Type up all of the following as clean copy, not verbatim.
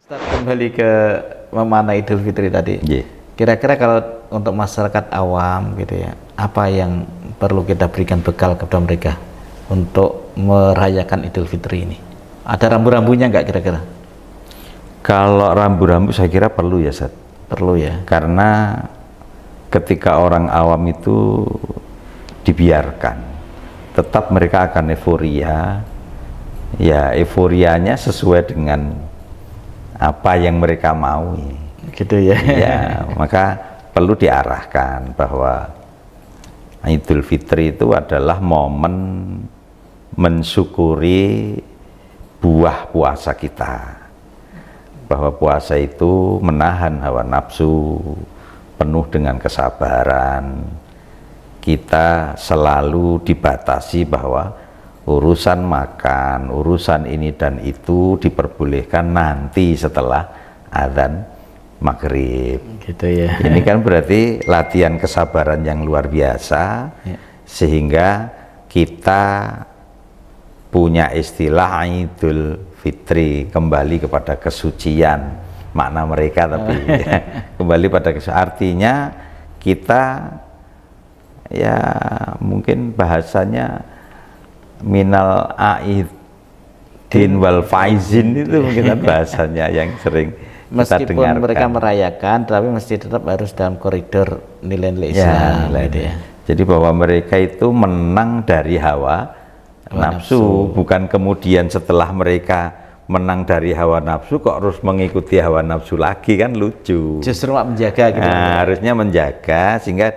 Ustaz, kembali ke memaknai Idul Fitri tadi. Yeah. Kira-kira kalau untuk masyarakat awam gitu ya, apa yang perlu kita berikan bekal kepada mereka untuk merayakan Idul Fitri ini? Ada rambu-rambunya nggak kira-kira? Kalau rambu-rambu saya kira perlu ya, Sat. Perlu ya. Karena ketika orang awam itu dibiarkan, tetap mereka akan euforia. Ya, euforianya sesuai dengan apa yang mereka mau. Gitu ya. Ya, maka perlu diarahkan bahwa Idul Fitri itu adalah momen mensyukuri buah puasa kita, bahwa puasa itu menahan hawa nafsu, penuh dengan kesabaran. Kita selalu dibatasi bahwa urusan makan, urusan ini dan itu diperbolehkan nanti setelah adzan maghrib. Gitu ya. Ini kan berarti latihan kesabaran yang luar biasa, ya. Sehingga kita punya istilah Idul Fitri, kembali kepada kesucian makna mereka, tapi ya, kembali pada artinya kita ya mungkin bahasanya minal aidin wal faizin itu mungkin bahasanya yang sering meskipun kita dengarkan. Mereka merayakan, tapi mesti tetap harus dalam koridor nilai-nilai Islam. Ya, gitu ya. Jadi bahwa mereka itu menang dari hawa nafsu, bukan kemudian setelah mereka menang dari hawa nafsu kok harus mengikuti hawa nafsu lagi, kan lucu. Justru menjaga gitu. Nah, harusnya menjaga sehingga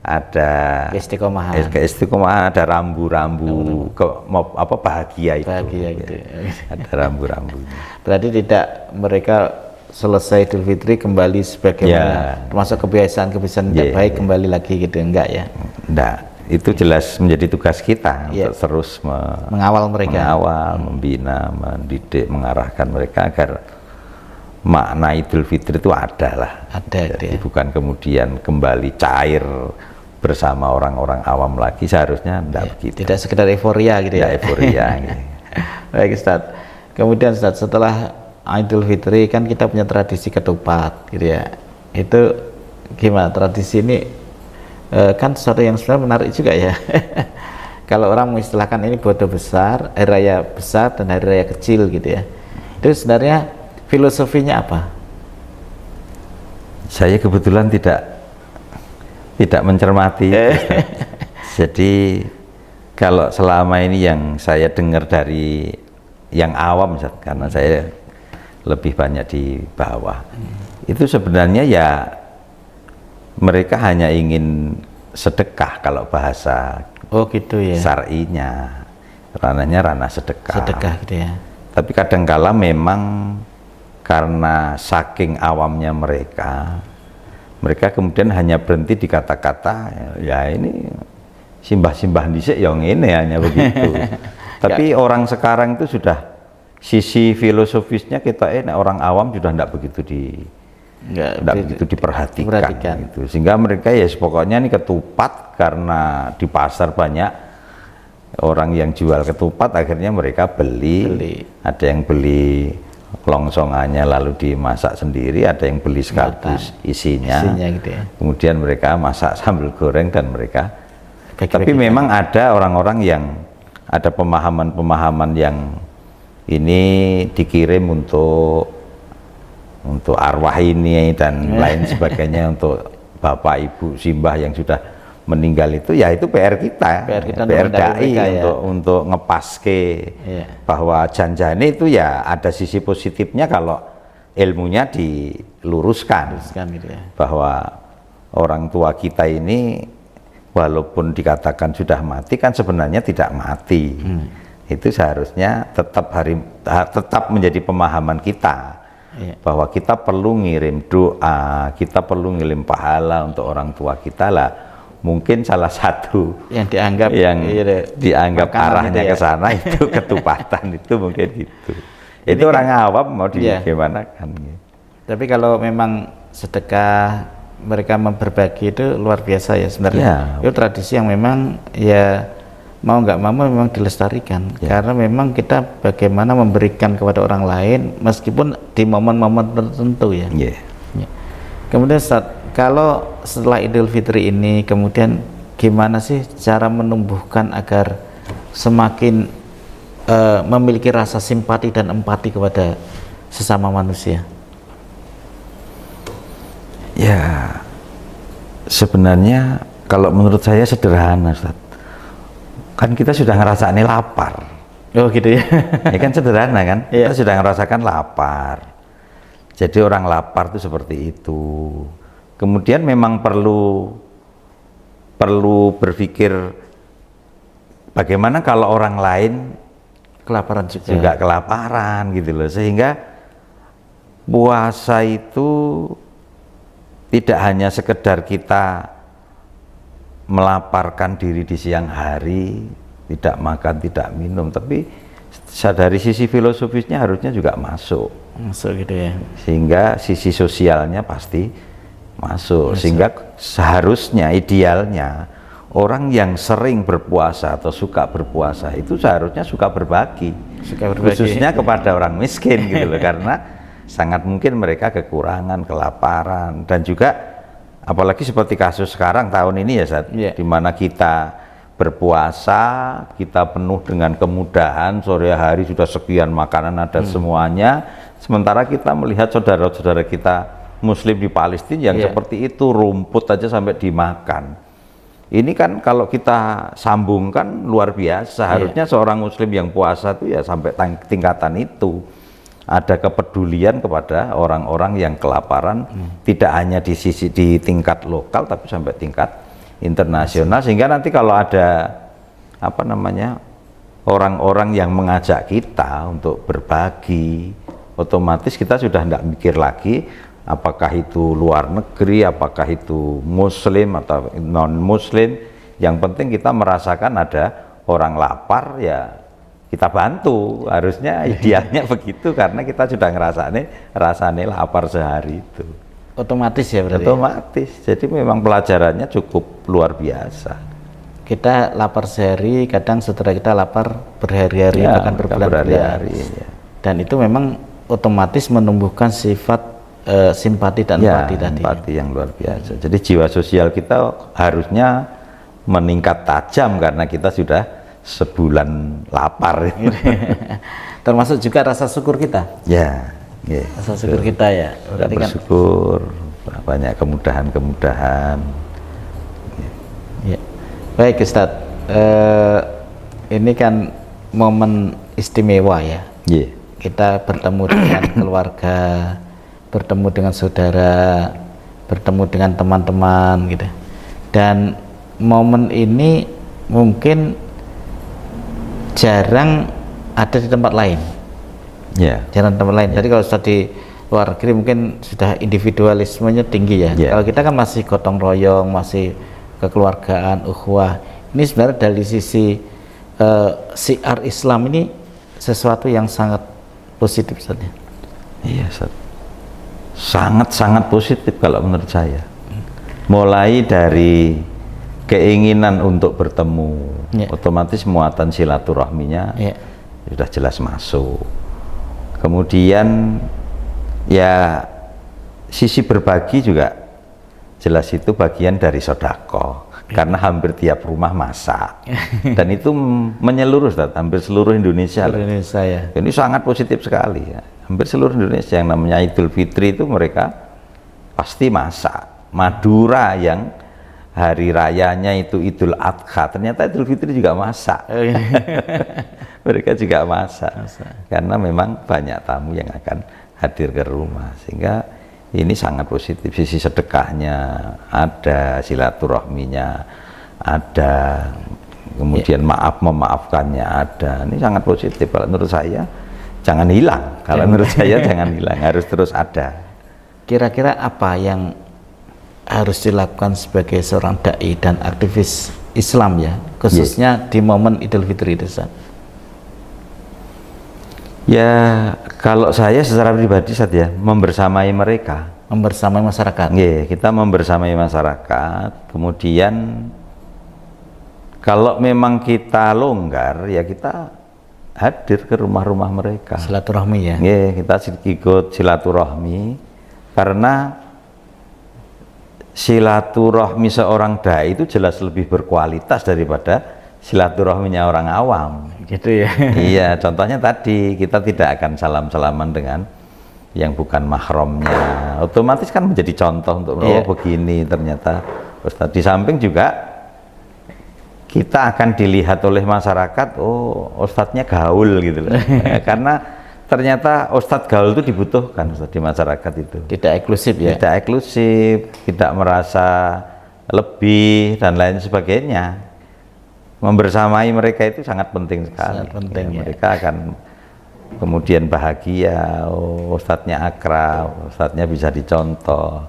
ada keistiqomahan, ada rambu-rambu bahagia itu. Bahagia gitu. Ada rambu-rambu. Berarti tidak mereka selesai Idul Fitri kembali sebagaimana termasuk kebiasaan-kebiasaan tidak baik kembali lagi gitu, enggak ya? Enggak, itu jelas menjadi tugas kita untuk terus mengawal mereka, membina, mendidik, mengarahkan mereka agar makna Idul Fitri itu ada. Jadi bukan kemudian kembali cair bersama orang-orang awam lagi, seharusnya enggak begitu. Tidak sekedar euforia gitu ya. Euforia. Gitu. Baik Ustaz. Kemudian Ustaz, setelah Idul Fitri kan kita punya tradisi ketupat gitu ya. Itu gimana tradisi ini? Kan sesuatu yang sebenarnya menarik juga ya. Kalau orang mengistilahkan ini bodo besar, hari raya besar dan hari raya kecil gitu ya. Itu sebenarnya filosofinya apa? Saya kebetulan tidak mencermati. Jadi kalau selama ini yang saya dengar dari yang awam, karena saya lebih banyak di bawah, itu sebenarnya ya mereka hanya ingin sedekah kalau bahasa gitu ya. Syar'inya, ranahnya ranah sedekah. Sedekah gitu ya. Tapi kadangkala memang karena saking awamnya mereka kemudian hanya berhenti di kata-kata, ya ini simbah-simbah dhisik yang ini hanya begitu. Tapi orang sekarang itu sudah sisi filosofisnya kita orang awam sudah tidak begitu begitu diperhatikan. Gitu. Sehingga mereka ya pokoknya ini ketupat, karena di pasar banyak orang yang jual ketupat, akhirnya mereka beli. Ada yang beli longsongannya lalu dimasak sendiri, ada yang beli sekaligus isinya gitu ya. Kemudian mereka masak sambal goreng dan mereka tapi memang ada orang-orang yang ada pemahaman yang ini dikirim untuk arwah ini dan lain sebagainya, untuk bapak ibu simbah yang sudah meninggal itu, ya itu PR dai untuk ngepaske bahwa janjane itu ya ada sisi positifnya kalau ilmunya diluruskan gitu ya. Bahwa orang tua kita ini walaupun dikatakan sudah mati kan sebenarnya tidak mati. Itu seharusnya tetap menjadi pemahaman kita, bahwa kita perlu ngirim doa, kita perlu ngirim pahala untuk orang tua kita lah. Mungkin salah satu yang dianggap arahnya ke sana itu ketupatan itu mungkin gitu. Itu orang awam mau digimanakan. Tapi kalau memang sedekah mereka berbagi itu luar biasa ya sebenarnya. Itu tradisi yang memang ya mau nggak mau memang dilestarikan karena memang kita bagaimana memberikan kepada orang lain meskipun di momen-momen tertentu ya. Kemudian kalau setelah Idul Fitri ini kemudian gimana sih cara menumbuhkan agar semakin memiliki rasa simpati dan empati kepada sesama manusia? Ya, sebenarnya kalau menurut saya sederhana, Ustaz. Kan kita sudah ngerasain lapar. Oh gitu ya. Ya kan sederhana kan? Iya. Kita sudah ngerasakan lapar. Jadi orang lapar itu seperti itu. Kemudian memang perlu berpikir bagaimana kalau orang lain Kelaparan juga kelaparan gitu loh. Sehingga puasa itu tidak hanya sekedar kita melaparkan diri di siang hari, tidak makan, tidak minum, tapi dari sisi filosofisnya harusnya juga masuk gitu ya. Sehingga sisi sosialnya pasti masuk. Sehingga seharusnya idealnya orang yang sering berpuasa atau suka berpuasa itu seharusnya suka berbagi. Khususnya kepada orang miskin gitu loh, karena sangat mungkin mereka kekurangan, kelaparan, dan juga apalagi seperti kasus sekarang tahun ini ya Zat, di mana kita berpuasa, kita penuh dengan kemudahan, sore hari sudah sekian makanan ada semuanya, sementara kita melihat saudara-saudara kita Muslim di Palestina yang seperti itu, rumput aja sampai dimakan. Ini kan kalau kita sambungkan luar biasa, harusnya seorang Muslim yang puasa itu ya sampai tingkatan itu. Ada kepedulian kepada orang-orang yang kelaparan, tidak hanya di tingkat lokal tapi sampai tingkat internasional, sehingga nanti kalau ada orang-orang yang mengajak kita untuk berbagi, otomatis kita sudah tidak mikir lagi apakah itu luar negeri, apakah itu muslim atau non muslim, yang penting kita merasakan ada orang lapar ya kita bantu. Harusnya idealnya begitu, karena kita sudah rasanya lapar sehari itu. Otomatis ya berarti? Otomatis. Jadi memang pelajarannya cukup luar biasa. Kita lapar sehari, kadang setelah kita lapar berhari-hari, bahkan berbulan-bulan. Dan itu memang otomatis menumbuhkan sifat simpati dan empati tadi. Empati yang luar biasa. Jadi jiwa sosial kita harusnya meningkat tajam karena kita sudah sebulan lapar. Termasuk juga rasa syukur kita. Rasa syukur kita ya. Berarti bersyukur, banyak kemudahan-kemudahan. Baik Ustadz, ini kan momen istimewa ya. Kita bertemu dengan keluarga, bertemu dengan saudara, bertemu dengan teman-teman gitu. Dan momen ini mungkin jarang ada di tempat lain. Jarang di tempat lain. Jadi kalau sudah di luar negeri mungkin sudah individualismenya tinggi ya. Kalau kita kan masih gotong royong, masih kekeluargaan, ukhuwah. Ini sebenarnya dari sisi syiar Islam ini sesuatu yang sangat positif saja. Iya, sangat-sangat positif kalau menurut saya. Mulai dari keinginan untuk bertemu, otomatis muatan silaturahminya sudah jelas masuk. Kemudian ya sisi berbagi juga jelas, itu bagian dari sodako, karena hampir tiap rumah masak dan itu menyeluruh, hampir seluruh Indonesia. Ini sangat positif sekali ya. Hampir seluruh Indonesia yang namanya Idul Fitri itu mereka pasti masak. Madura yang hari rayanya itu Idul Adha, ternyata Idul Fitri juga masak. Mereka juga masak karena memang banyak tamu yang akan hadir ke rumah, sehingga ini sangat positif. Sisi sedekahnya ada, silaturahminya ada, kemudian memaafkannya ada. Ini sangat positif. Kalau menurut saya jangan hilang. Kalau menurut saya jangan hilang, harus terus ada. Kira-kira apa yang harus dilakukan sebagai seorang dai dan aktivis Islam ya, khususnya di momen Idul Fitri itu, Ustaz? Ya, kalau saya secara pribadi saja membersamai mereka. Membersamai masyarakat. Kita membersamai masyarakat. Kemudian Kalau memang kita longgar, ya kita hadir ke rumah-rumah mereka. Silaturahmi ya. Nggih, kita ikut silaturahmi, karena silaturahmi seorang dai itu jelas lebih berkualitas daripada silaturahminya orang awam. Gitu ya. Iya, contohnya tadi kita tidak akan salam-salaman dengan yang bukan mahramnya. Otomatis kan menjadi contoh untuk begini ternyata Ustadz. Di samping juga kita akan dilihat oleh masyarakat, oh ustadznya gaul gitu loh. Karena ternyata ustadz gaul itu dibutuhkan Ustadz, di masyarakat itu. Tidak eksklusif ya. Tidak eksklusif, tidak merasa lebih dan lain sebagainya. Membersamai mereka itu sangat penting sekali. Sangat penting ya. Mereka akan kemudian bahagia, oh ustadznya akrab, ustadznya bisa dicontoh,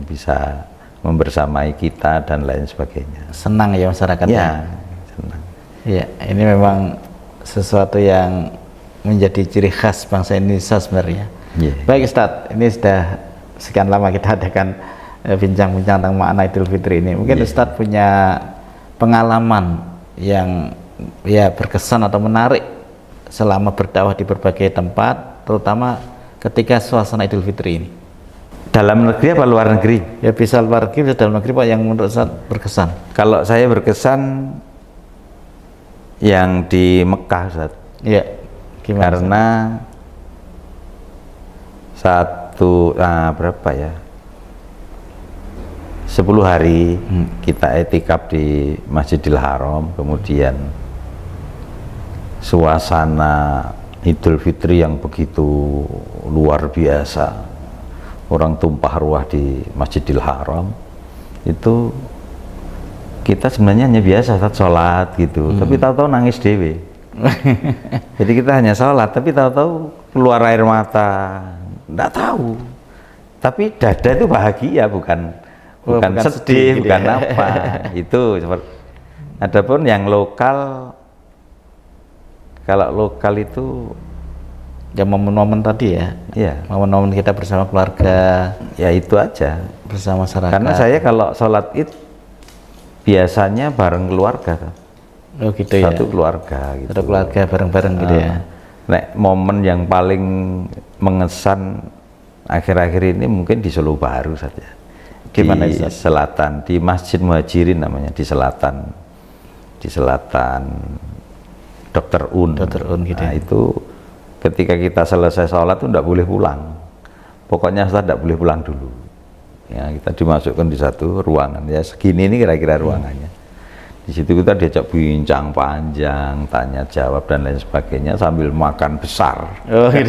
bisa membersamai kita dan lain sebagainya. Senang ya masyarakatnya. Ya, senang. Ya, ini memang sesuatu yang menjadi ciri khas bangsa Indonesia sebenarnya. Yeah. Baik Ustadz, ini sudah sekian lama kita adakan bincang-bincang tentang makna Idul Fitri ini. Mungkin Ustadz punya pengalaman yang ya berkesan atau menarik selama berdakwah di berbagai tempat, terutama ketika suasana Idul Fitri ini. Dalam negeri apa luar negeri? Ya bisa luar negeri, bisa dalam negeri Pak, yang menurut Ustadz berkesan. Kalau saya berkesan yang di Mekah Ustadz. Iya. Gimana, karena berapa ya? 10 hari kita etikaf di Masjidil Haram, kemudian suasana Idul Fitri yang begitu luar biasa, orang tumpah ruah di Masjidil Haram, itu kita sebenarnya hanya biasa saat sholat gitu, tapi tahu-tahu nangis dewe. Jadi kita hanya sholat, tapi tahu-tahu keluar air mata, enggak tahu. Tapi dada itu bahagia, bukan sedih, bukan ya. apa. Itu seperti. Adapun yang lokal, kalau lokal itu ya momen-momen tadi ya. Iya. Momen-momen kita bersama keluarga. Ya itu aja. Bersama masyarakat. Karena saya kalau sholat Id biasanya bareng keluarga. Oh gitu ya. Satu keluarga gitu. Satu keluarga bareng-bareng gitu ya. Nek momen yang paling mengesan akhir-akhir ini mungkin di Solo Baru saja. Gimana di selatan, di Masjid Muhajirin namanya, di selatan Dr. Un. Dr. Un gitu. Nah, itu ketika kita selesai sholat itu tidak boleh pulang. Pokoknya Ustaz tidak boleh pulang dulu. Ya, kita dimasukkan di satu ruangan, ya segini ini kira-kira ruangannya. Di situ kita diajak bincang panjang, tanya jawab dan lain sebagainya sambil makan besar. Oh, gitu.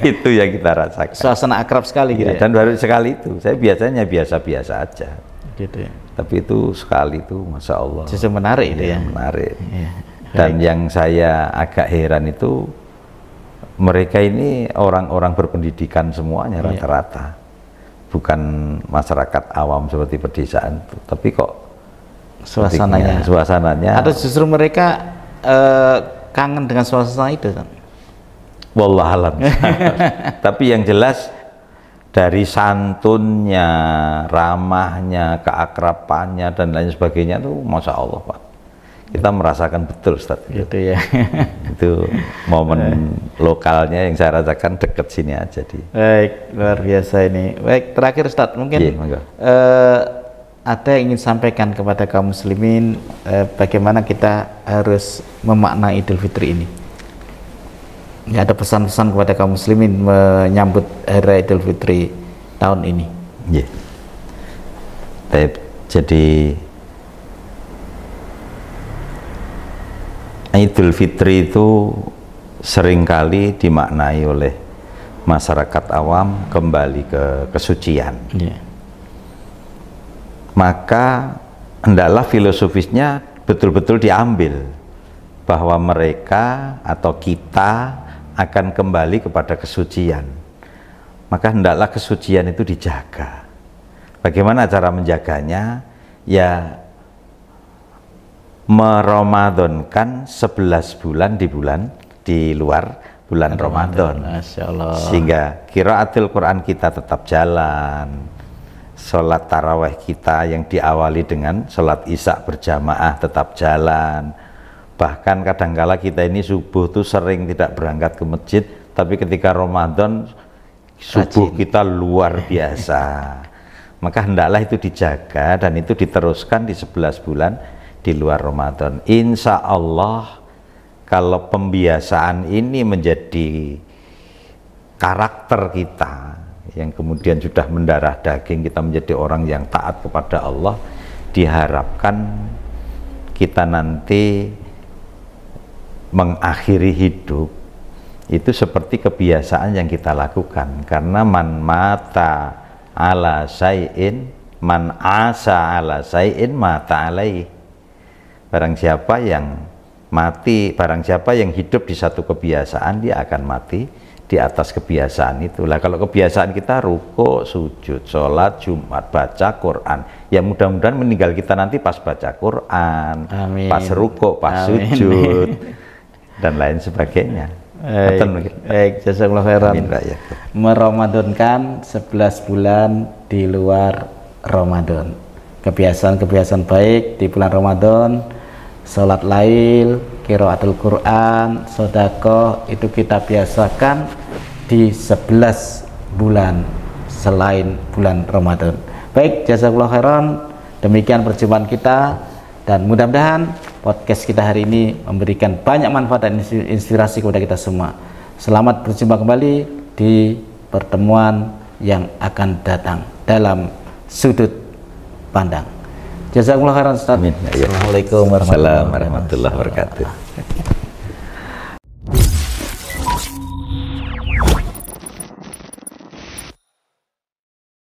Itu yang kita rasakan. Suasana akrab sekali gitu ya. Dan baru sekali itu. Saya biasanya biasa-biasa aja. Gitu ya. Tapi itu sekali itu, masya Allah. Justru menarik itu ya. Menarik. Ya. Dan yang saya agak heran itu mereka ini orang-orang berpendidikan semuanya rata-rata. Bukan masyarakat awam seperti pedesaan, tapi kok suasananya atau justru mereka kangen dengan suasana itu kan? Wallahualam. Tapi yang jelas dari santunnya, ramahnya, keakrabannya dan lain sebagainya itu masya Allah Pak, kita merasakan betul Ustaz. Gitu ya. Itu momen lokalnya yang saya rasakan dekat sini aja di. Baik, luar biasa ini. Baik, terakhir Ustaz, mungkin ada yang ingin sampaikan kepada kaum muslimin bagaimana kita harus memaknai Idul Fitri ini. Ya, ada pesan-pesan kepada kaum muslimin menyambut hari Idul Fitri tahun ini. Yeah. Jadi Idul Fitri itu seringkali dimaknai oleh masyarakat awam kembali ke kesucian. Yeah. Maka hendaklah filosofisnya betul-betul diambil bahwa mereka atau kita akan kembali kepada kesucian. Maka hendaklah kesucian itu dijaga. Bagaimana cara menjaganya? Ya meramadankan 11 bulan di luar bulan Ramadan. Masya Allah. Sehingga qiraatul Quran kita tetap jalan, sholat taraweh kita yang diawali dengan sholat isya berjamaah tetap jalan. Bahkan kadangkala kita ini subuh tuh sering tidak berangkat ke masjid, tapi ketika Ramadan subuh kita luar biasa. Maka hendaklah itu dijaga dan itu diteruskan di 11 bulan di luar Ramadan. Insya Allah kalau pembiasaan ini menjadi karakter kita yang kemudian sudah mendarah daging, kita menjadi orang yang taat kepada Allah, diharapkan kita nanti mengakhiri hidup itu seperti kebiasaan yang kita lakukan. Karena man mata ala syai'in, man asa ala syai'in mata alaih. Barang siapa yang mati, barang siapa yang hidup di satu kebiasaan, dia akan mati di atas kebiasaan itulah. Kalau kebiasaan kita ruko, sujud, sholat, Jumat, baca Quran, ya mudah-mudahan meninggal kita nanti pas baca Quran, amin, pas ruko, pas amin, sujud dan lain sebagainya. Baik, jazakallahu khairan. Meramadankan 11 bulan di luar Ramadan, kebiasaan-kebiasaan baik di bulan Ramadan, sholat lail, qiraatul Quran, sedekah, itu kita biasakan di 11 bulan selain bulan Ramadan. Baik, jazakallahu khairan. Demikian perjumpaan kita, dan mudah-mudahan podcast kita hari ini memberikan banyak manfaat dan inspirasi kepada kita semua. Selamat berjumpa kembali di pertemuan yang akan datang dalam sudut pandang. Jazakumullah khairan Ustaz. Assalamualaikum warahmatullahi wabarakatuh.